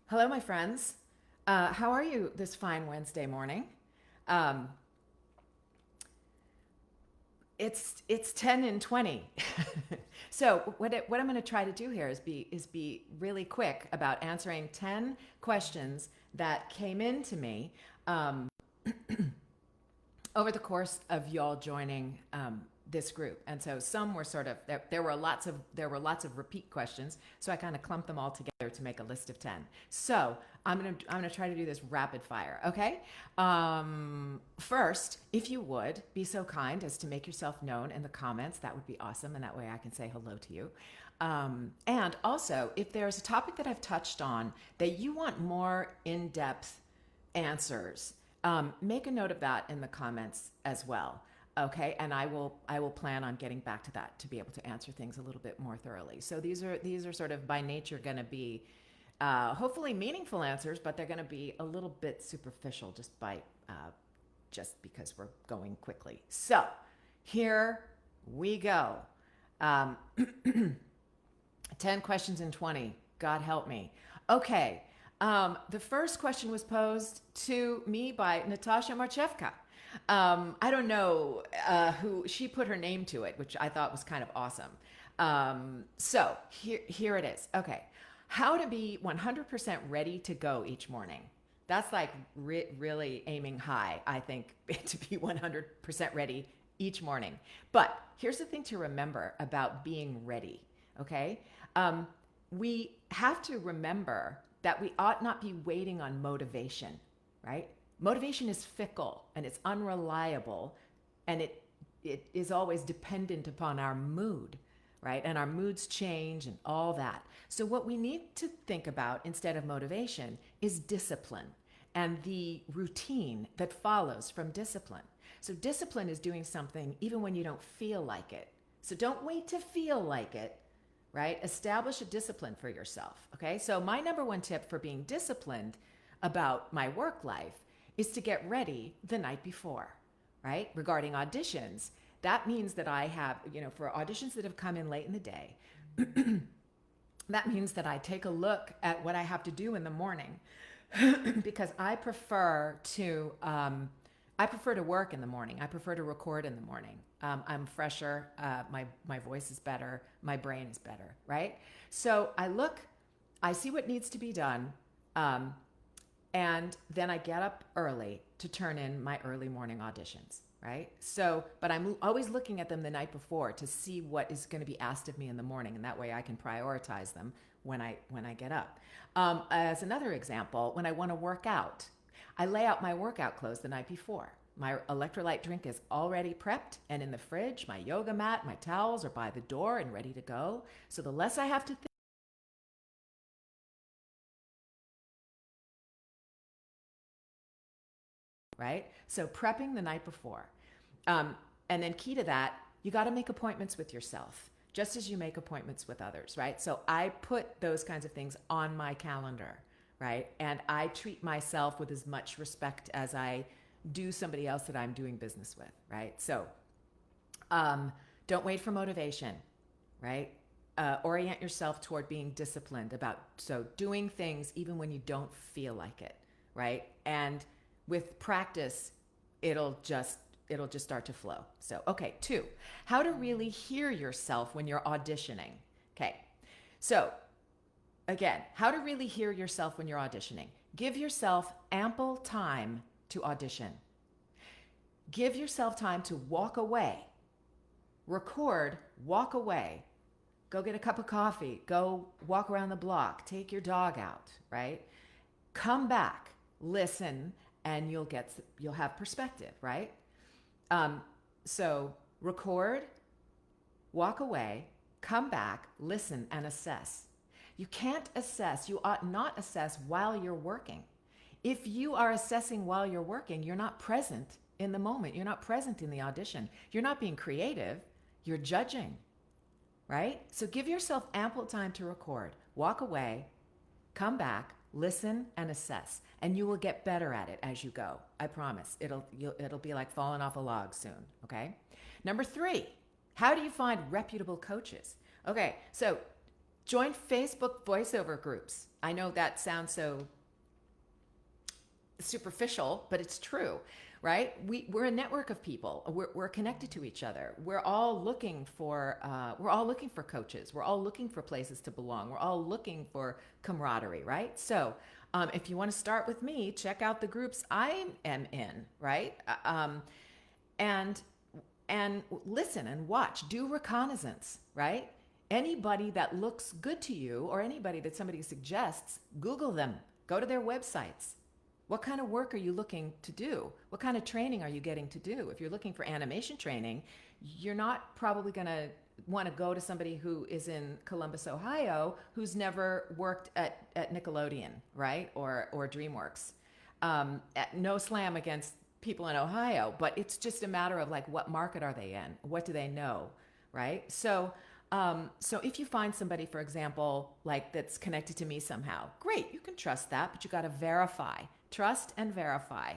Hello, my friends. How are you this fine Wednesday morning? Um, it's 10 and 20. So what I'm going to try to do here is be really quick about answering 10 questions that came in to me um, over the course of y'all joining this group. And so some were sort of there were lots of repeat questions. So I kind of clumped them all together to make a list of 10. So I'm gonna try to do this rapid fire. Okay. First, if you would be so kind as to make yourself known in the comments, that would be awesome, and that way I can say hello to you. And also, if there's a topic that I've touched on that you want more in-depth answers, make a note of that in the comments as well. Okay, and I will plan on getting back to that to be able to answer things a little bit more thoroughly. So these are sort of by nature going to be hopefully meaningful answers, but they're going to be a little bit superficial just because we're going quickly. So here we go. Um, 10 questions in 20. God help me. Okay. The first question was posed to me by Natasha Marchevka. I don't know who she put her name to it, which I thought was kind of awesome. So here it is. Okay. How to be 100% ready to go each morning. That's like really aiming high, I think, to be 100% ready each morning. But here's the thing to remember about being ready, okay? We have to remember that we ought not be waiting on motivation, right? Motivation is fickle and it's unreliable, and it is always dependent upon our mood, right? And our moods change and all that. So what we need to think about instead of motivation is discipline and the routine that follows from discipline. So discipline is doing something even when you don't feel like it. So don't wait to feel like it, right? Establish a discipline for yourself, okay? So my number one tip for being disciplined about my work life is to get ready the night before, right? Regarding auditions, that means that I have, for auditions that have come in late in the day, that means that I take a look at what I have to do in the morning because I prefer to work in the morning. I prefer to record in the morning. I'm fresher. My voice is better. My brain is better, right? So I see what needs to be done, and then I get up early to turn in my early morning auditions, right? So, but I'm always looking at them the night before to see what is going to be asked of me in the morning, and that way I can prioritize them when I get up. As another example, when I want to work out, I lay out my workout clothes the night before. My electrolyte drink is already prepped and in the fridge. My yoga mat, my towels are by the door and ready to go. So the less I have to think, right? So prepping the night before. And then key to that, you got to make appointments with yourself, just as you make appointments with others, right? So I put those kinds of things on my calendar, right? And I treat myself with as much respect as I do somebody else that I'm doing business with, right? So don't wait for motivation, right? Orient yourself toward being disciplined about doing things even when you don't feel like it, right? And with practice, it'll just it'll just start to flow. So, okay, 2, how to really hear yourself when you're auditioning. Okay. So, again, how to really hear yourself when you're auditioning. Give yourself ample time to audition. Give yourself time to walk away. Record, walk away. Go get a cup of coffee, go walk around the block, take your dog out, right? Come back, listen, and you'll have perspective, right? So record, walk away, come back, listen, and assess. You can't assess, you ought not assess while you're working. If you are assessing while you're working, you're not present in the moment. You're not present in the audition. You're not being creative. You're judging, right? So give yourself ample time to record, walk away, come back, listen, and assess. And you will get better at it as you go. I promise. It'll be like falling off a log soon, okay? Number 3, how do you find reputable coaches? Okay, so Join Facebook voiceover groups. I know that sounds so superficial, but it's true, right? We're a network of people. We're connected to each other. We're all looking for coaches. We're all looking for places to belong. We're all looking for camaraderie, right? So if you want to start with me, check out the groups I am in, right? And listen and watch. Do reconnaissance, right? Anybody that looks good to you or anybody that somebody suggests, Google them. Go to their websites. What kind of work are you looking to do? What kind of training are you getting to do? If you're looking for animation training, you're not probably going to want to go to somebody who is in Columbus, Ohio, who's never worked at Nickelodeon, right? Or DreamWorks. No slam against people in Ohio, but it's just a matter of like, what market are they in? What do they know, right? So if you find somebody, for example, like that's connected to me somehow, great, you can trust that, but you got to verify. Trust and verify.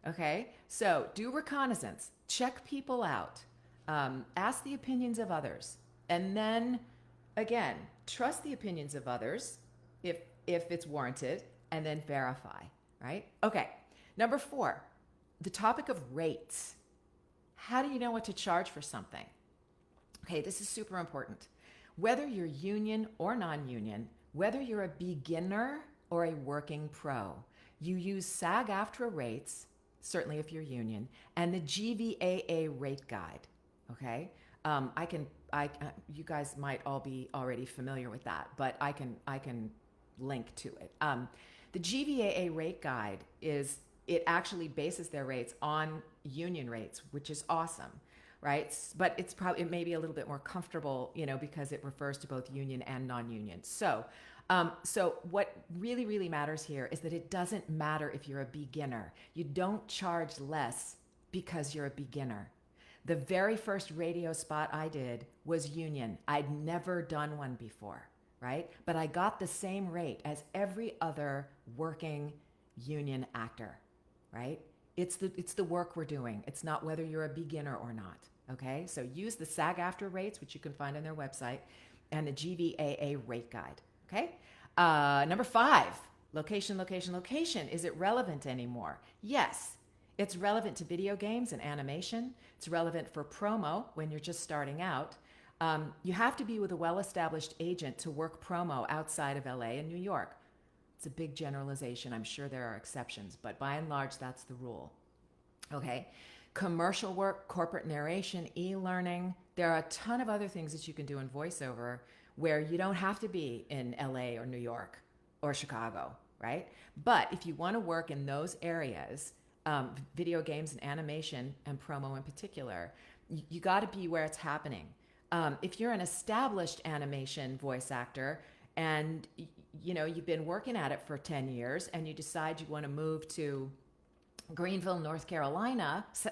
Okay? So do reconnaissance. Check people out. Ask the opinions of others. And then, again, trust the opinions of others if it's warranted, and then verify. Right? Okay. Number 4, the topic of rates. How do you know what to charge for something? Okay, this is super important. Whether you're union or non-union, whether you're a beginner or a working pro, you use SAG-AFTRA rates, certainly if you're union, and the GVAA rate guide. Okay, you guys might all be already familiar with that, but I can link to it. The GVAA rate guide it actually bases their rates on union rates, which is awesome, right? But it may be a little bit more comfortable, because it refers to both union and non-union. So what really, really matters here is that it doesn't matter if you're a beginner. You don't charge less because you're a beginner. The very first radio spot I did was union. I'd never done one before, right? But I got the same rate as every other working union actor, right? It's the work we're doing. It's not whether you're a beginner or not, okay? So use the SAG-AFTRA rates, which you can find on their website, and the GVAA rate guide. Okay. Number 5, location. Is it relevant anymore? Yes. It's relevant to video games and animation. It's relevant for promo when you're just starting out. You have to be with a well-established agent to work promo outside of LA and New York. It's a big generalization. I'm sure there are exceptions, but by and large, that's the rule. Okay. Commercial work, corporate narration, e-learning. There are a ton of other things that you can do in voiceover where you don't have to be in LA or New York or Chicago, right? But if you want to work in those areas, video games and animation and promo in particular, you got to be where it's happening. If you're an established animation voice actor and you've been working at it for 10 years and you decide you want to move to Greenville,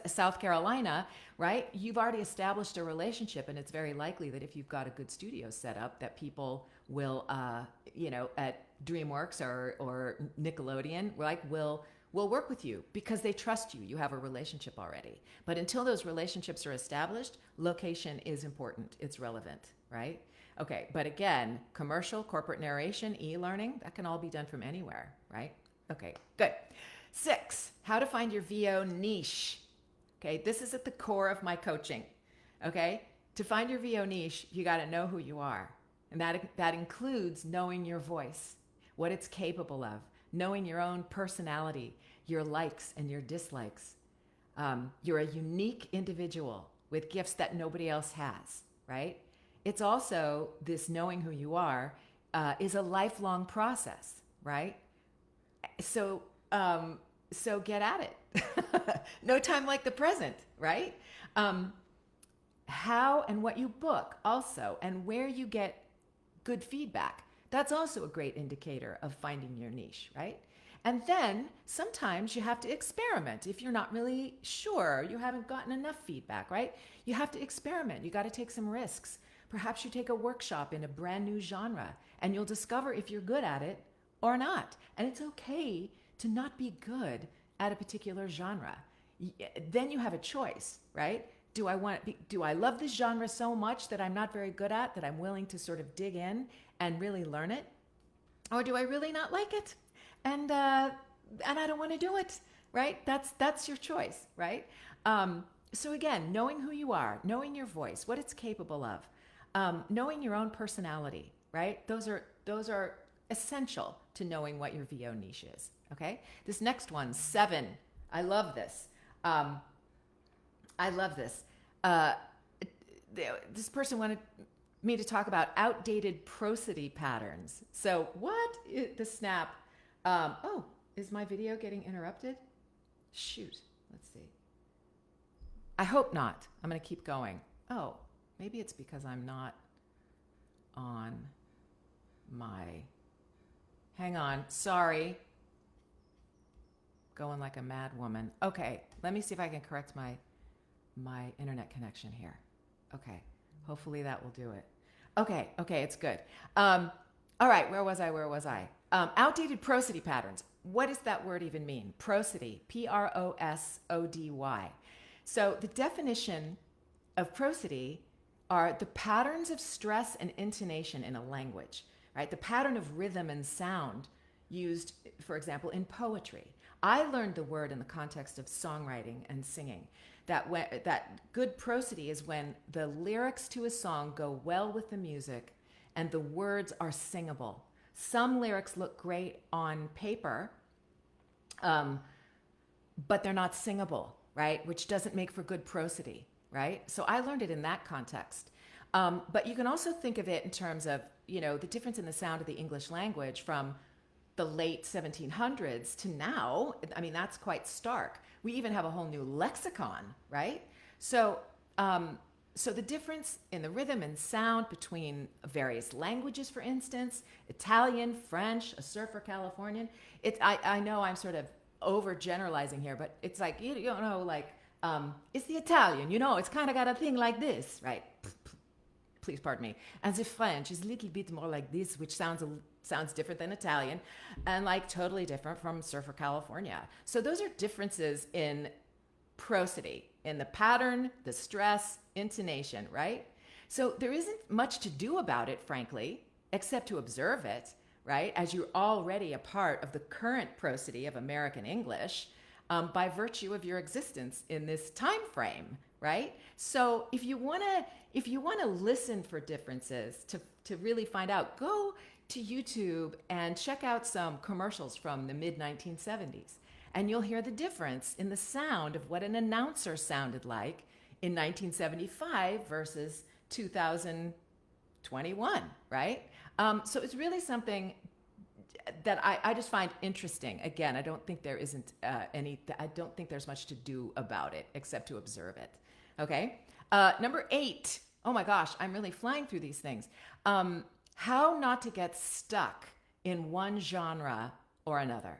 South Carolina, right? You've already established a relationship, and it's very likely that if you've got a good studio set up, that people will, at DreamWorks or Nickelodeon, will work with you because they trust you. You have a relationship already. But until those relationships are established, location is important. It's relevant, right? Okay, but again, commercial, corporate narration, e-learning, that can all be done from anywhere, right? Okay, good. 6, how to find your VO niche. Okay, this is at the core of my coaching. Okay, to find your VO niche, you got to know who you are. And that includes knowing your voice, what it's capable of, knowing your own personality, your likes and your dislikes. You're a unique individual with gifts that nobody else has, right? It's also this knowing who you are is a lifelong process, right? So get at it. No time like the present, right? How and what you book also, and where you get good feedback. That's also a great indicator of finding your niche, right? And then sometimes you have to experiment. If you're not really sure, you haven't gotten enough feedback, right? You have to experiment. You got to take some risks. Perhaps you take a workshop in a brand new genre and you'll discover if you're good at it or not. And it's okay to not be good at a particular genre. Then you have a choice, right? Do I love this genre so much that I'm not very good at, that I'm willing to sort of dig in and really learn it? Or do I really not like it? And I don't want to do it, right? That's your choice, right? So again, knowing who you are, knowing your voice, what it's capable of, knowing your own personality, right? Those are essential to knowing what your VO niche is. Okay. This next one, 7. I love this. I love this. This person wanted me to talk about outdated prosody patterns. So what is the snap? Oh, is my video getting interrupted? Shoot. Let's see. I hope not. I'm going to keep going. Oh, maybe it's because I'm not on my... Hang on. Sorry. Going like a mad woman. Okay. Let me see if I can correct my internet connection here. Okay. Hopefully that will do it. Okay. It's good. All right. Where was I? Outdated prosody patterns. What does that word even mean? Prosody. Prosody. So the definition of prosody are the patterns of stress and intonation in a language, right? The pattern of rhythm and sound used, for example, in poetry. I learned the word in the context of songwriting and singing. That good prosody is when the lyrics to a song go well with the music and the words are singable. Some lyrics look great on paper, but they're not singable, right? Which doesn't make for good prosody, right? So I learned it in that context. But you can also think of it in terms of, the difference in the sound of the English language from the late 1700s to now. I mean, that's quite stark. We even have a whole new lexicon, right? So the difference in the rhythm and sound between various languages, for instance, Italian, French, a surfer Californian. I know I'm sort of overgeneralizing here, but it's like, it's the Italian, it's kind of got a thing like this, right? Please pardon me. And the French is a little bit more like this, which sounds different than Italian, and like totally different from surfer California. So those are differences in prosody, in the pattern, the stress, intonation, right? So there isn't much to do about it, frankly, except to observe it, right? As you're already a part of the current prosody of American English, by virtue of your existence in this time frame, right? So if you want to listen for differences, to really find out, go to YouTube and check out some commercials from the mid-1970s. And you'll hear the difference in the sound of what an announcer sounded like in 1975 versus 2021, right? So it's really something that I just find interesting. Again, I don't think I don't think there's much to do about it except to observe it. Okay. Number 8. Oh my gosh, I'm really flying through these things. How not to get stuck in one genre or another.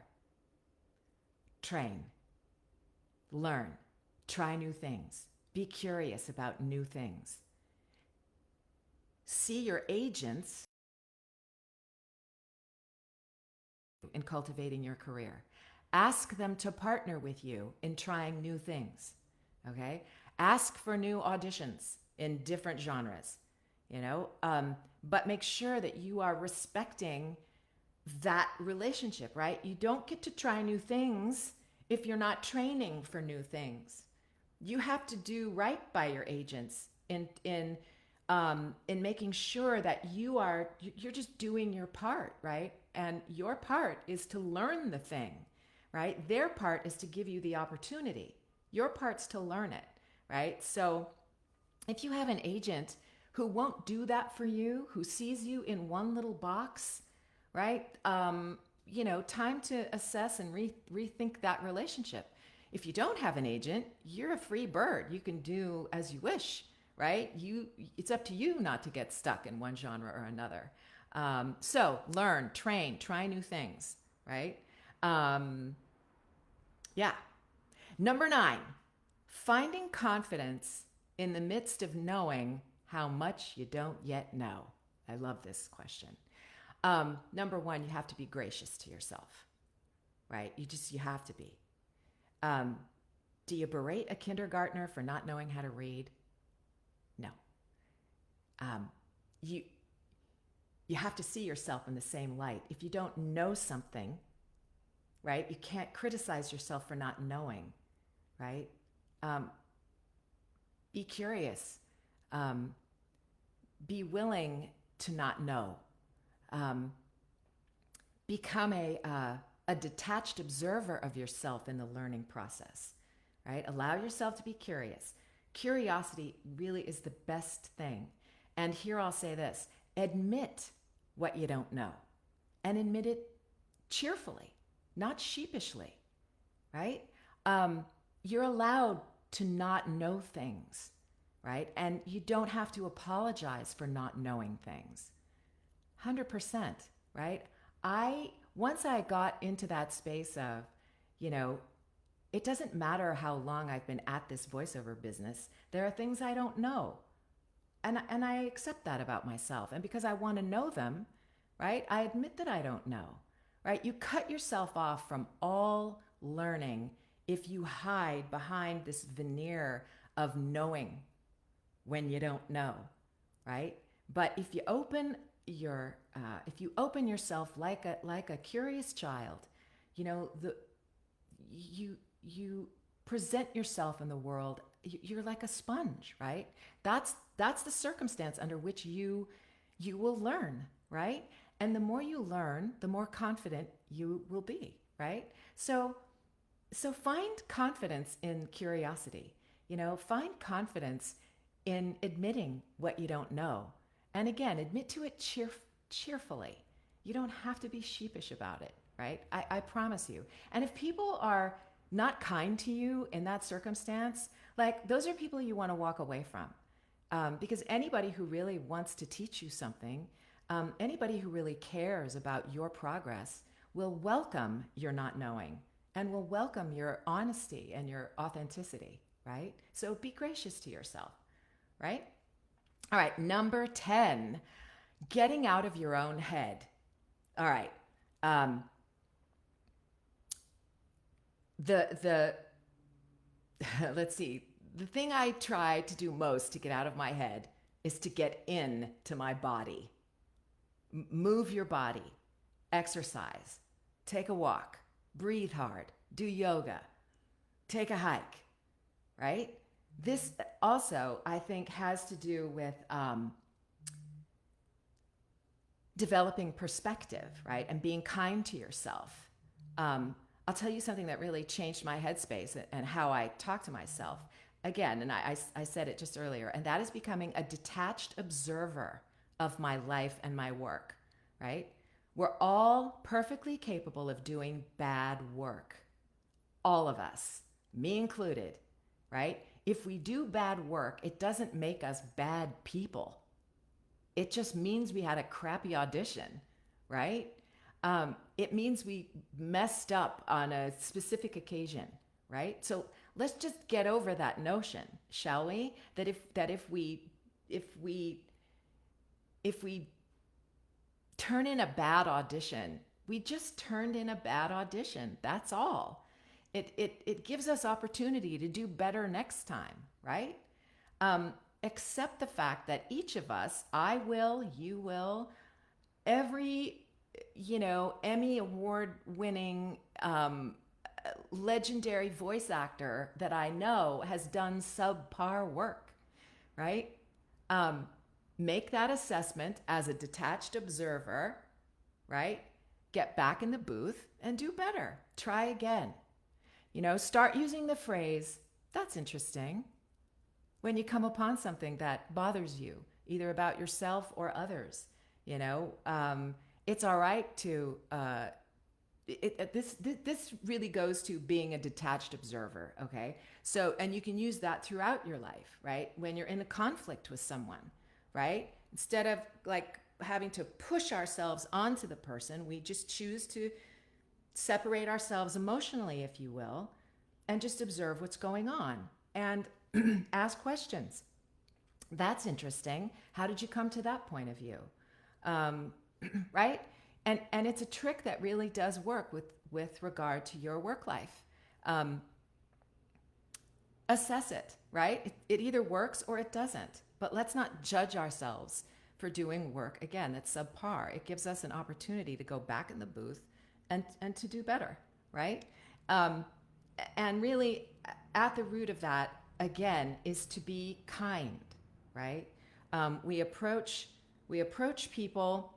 Train, learn, try new things, be curious about new things. See your agents in cultivating your career. Ask them to partner with you in trying new things. Okay? Ask for new auditions in different genres, but make sure that you are respecting that relationship, right? You don't get to try new things if you're not training for new things. You have to do right by your agents in making sure that you're just doing your part, right? And your part is to learn the thing, right? Their part is to give you the opportunity. Your part's to learn it, right? So if you have an agent who won't do that for you, who sees you in one little box, right? Time to assess and rethink that relationship. If you don't have an agent, you're a free bird. You can do as you wish, right? It's up to you not to get stuck in one genre or another. So learn, train, try new things, right? Yeah. Number 9, finding confidence in the midst of knowing how much you don't yet know. I love this question. Number 1, you have to be gracious to yourself, right? You have to be. Do you berate a kindergartner for not knowing how to read? No. you have to see yourself in the same light. If you don't know something, right, you can't criticize yourself for not knowing, right? Be curious. Be willing to not know. Become a detached observer of yourself in the learning process, right? Allow yourself to be curious. Curiosity really is the best thing. And here I'll say this: admit what you don't know, and admit it cheerfully, not sheepishly, right? You're allowed to not know things, right? And you don't have to apologize for not knowing things. 100%, right? Once I got into that space of, it doesn't matter how long I've been at this voiceover business, there are things I don't know. And I accept that about myself. And because I want to know them, right, I admit that I don't know, right? You cut yourself off from all learning if you hide behind this veneer of knowing when you don't know, right? But if you open yourself like a curious child, you present yourself in the world. You're like a sponge, right? That's the circumstance under which you will learn, right? And the more you learn, the more confident you will be, right? So find confidence in curiosity. Find confidence in admitting what you don't know. And again, admit to it cheerfully. You don't have to be sheepish about it, right? I promise you. And if people are not kind to you in that circumstance, like, those are people you want to walk away from. Because anybody who really wants to teach you something, anybody who really cares about your progress will welcome your not knowing and will welcome your honesty and your authenticity, right? So be gracious to yourself, right? All right, number 10, getting out of your own head. All right. Let's see. The thing I try to do most to get out of my head is to get into my body. Move your body, exercise, take a walk, breathe hard, do yoga, take a hike, right? This also, I think, has to do with developing perspective, right? And being kind to yourself. I'll tell you something that really changed my headspace and how I talk to myself. Again, and I said it just earlier, and that is becoming a detached observer of my life and my work, right? We're all perfectly capable of doing bad work. All of us, me included, right? If we do bad work, it doesn't make us bad people. It just means we had a crappy audition, right? It means we messed up on a specific occasion, right? So let's just get over that notion, shall we? That if we turn in a bad audition, we just turned in a bad audition. That's all. It gives us opportunity to do better next time, right? Accept the fact that each of us, I will, you will, every Emmy award winning legendary voice actor that I know has done subpar work, right? Make that assessment as a detached observer, right? Get back in the booth and do better. Try again. Start using the phrase, "That's interesting," when you come upon something that bothers you, either about yourself or others. It's all right to, this really goes to being a detached observer, okay? So, and you can use that throughout your life, right? When you're in a conflict with someone, right? Instead of like having to push ourselves onto the person, we just choose to separate ourselves emotionally, if you will, and just observe what's going on and ask questions. That's interesting. How did you come to that point of view? Right? And it's a trick that really does work with regard to your work life. Assess it, right? It either works or it doesn't. But let's not judge ourselves for doing work, again, that's subpar. It gives us an opportunity to go back in the booth and to do better, right? Um, and really, at the root of that, again, is to be kind, right? We approach people,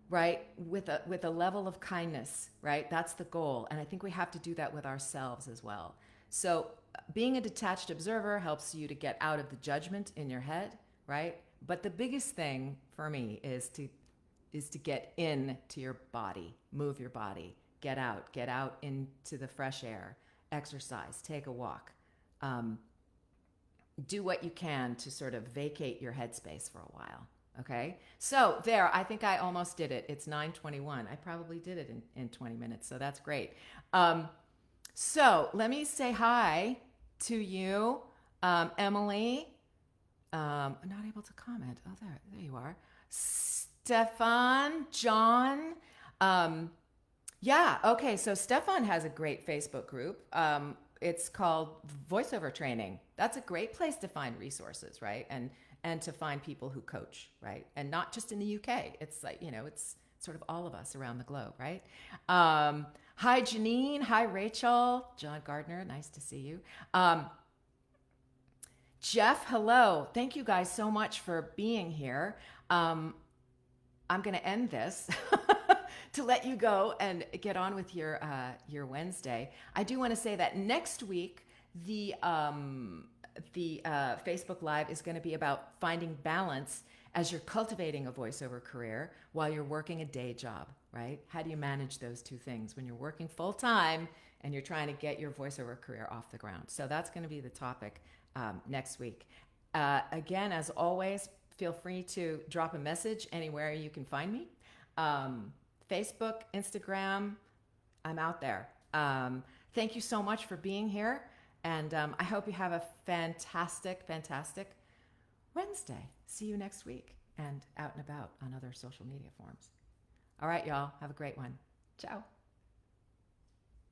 right, with a level of kindness, right? That's the goal, and I think we have to do that with ourselves as well. So being a detached observer helps you to get out of the judgment in your head, right? But the biggest thing for me is to get into your body, move your body, get out into the fresh air, exercise, take a walk, do what you can to sort of vacate your headspace for a while. Okay, so there, I think I almost did it. It's 9:21. I probably did it in 20 minutes, so that's great. So let me say hi to you, Emily. I'm not able to comment. Oh, there you are. Stefan, John. Yeah, okay, so Stefan has a great Facebook group. It's called Voiceover Training. That's a great place to find resources, right? And to find people who coach, right? And not just in the UK. It's like, it's sort of all of us around the globe, right? Hi, Janine. Hi, Rachel. John Gardner, nice to see you. Jeff, hello. Thank you guys so much for being here. I'm going to end this to let you go and get on with your Wednesday. I do want to say that next week, the Facebook Live is going to be about finding balance as you're cultivating a voiceover career while you're working a day job, right? How do you manage those two things when you're working full time and you're trying to get your voiceover career off the ground? So that's going to be the topic next week. Again, as always, feel free to drop a message anywhere you can find me. Facebook, Instagram, I'm out there. Thank you so much for being here. And I hope you have a fantastic, fantastic Wednesday. See you next week and out and about on other social media forums. All right, y'all. Have a great one. Ciao.